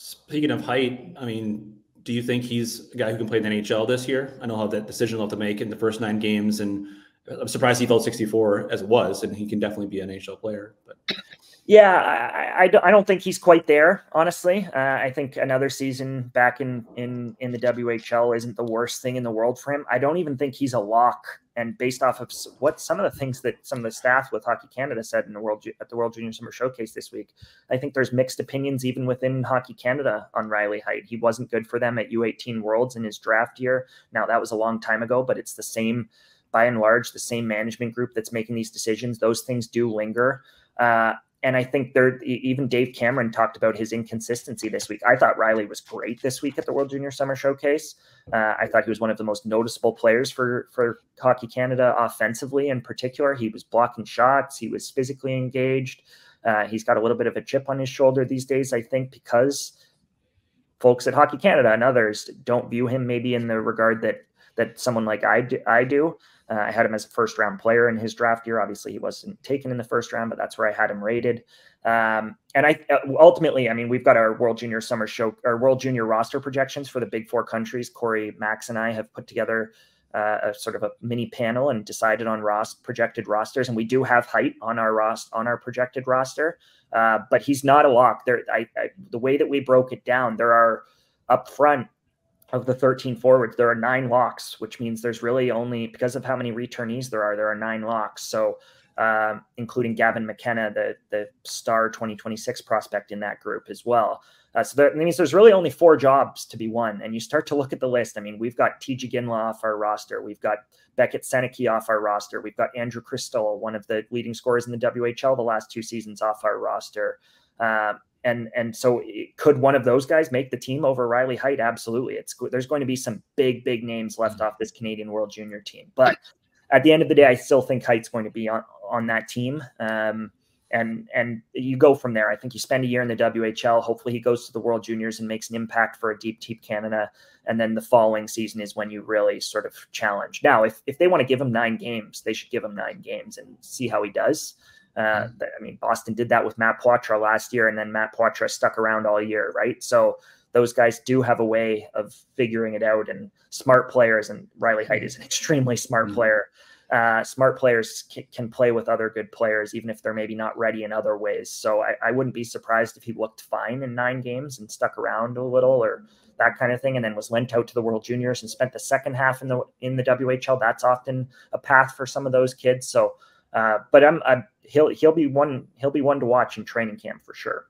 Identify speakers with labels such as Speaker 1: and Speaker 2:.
Speaker 1: Speaking of Height, I mean, do you think he's a guy who can play in the NHL this year? I know how that decision will have to make in the first 9 games, and I'm surprised he felt 64 as it was, and he can definitely be an NHL player. But
Speaker 2: yeah, I don't think he's quite there, honestly. I think another season back in the WHL isn't the worst thing in the world for him. I don't even think he's a lock. And based off of what some of the things that some of the staff with Hockey Canada said in at the World Junior Summer Showcase this week, I think there's mixed opinions even within Hockey Canada on Riley Heidt. He wasn't good for them at U18 Worlds in his draft year. Now, that was a long time ago, but it's the same, by and large, the same management group that's making these decisions. Those things do linger. And I think even Dave Cameron talked about his inconsistency this week. I thought Riley was great this week at the World Junior Summer Showcase. I thought he was one of the most noticeable players for Hockey Canada offensively in particular. He was blocking shots. He was physically engaged. He's got a little bit of a chip on his shoulder these days, I think, because folks at Hockey Canada and others don't view him maybe in the regard that someone like I do. I had him as a first-round player in his draft year. Obviously, he wasn't taken in the first round, but that's where I had him rated. And ultimately, I mean, we've got our World Junior World Junior roster projections for the Big Four countries. Corey, Max, and I have put together a sort of a mini panel and decided on projected rosters. And we do have Height on our projected roster, but he's not a lock. The way that we broke it down, there are up front of the 13 forwards, there are 9 locks, which means there's really only, because of how many returnees there are 9 locks. So including Gavin McKenna, the star 2026 prospect in that group as well. So that means there's really only 4 jobs to be won. And you start to look at the list. I mean, we've got T.J. Ginla off our roster. We've got Beckett Seneke off our roster. We've got Andrew Crystal, one of the leading scorers in the WHL the last 2 seasons, off our roster. And so could one of those guys make the team over Riley Heidt? Absolutely. There's going to be some big names left off this Canadian World Junior team. But at the end of the day, I still think Height's going to be on that team. And you go from there. I think you spend a year in the WHL. Hopefully he goes to the World Juniors and makes an impact for a deep Canada. And then the following season is when you really sort of challenge. Now, if they want to give him 9 games, they should give him 9 games and see how he does. I mean, Boston did that with Matt Poitras last year, and then Matt Poitras stuck around all year, right? So those guys do have a way of figuring it out, and smart players, and Riley Heidt is an extremely smart player. Smart players can play with other good players, even if they're maybe not ready in other ways. So I wouldn't be surprised if he looked fine in 9 games and stuck around a little or that kind of thing, and then was lent out to the World Juniors and spent the second half in the WHL. That's often a path for some of those kids. So, but he'll be one to watch in training camp for sure.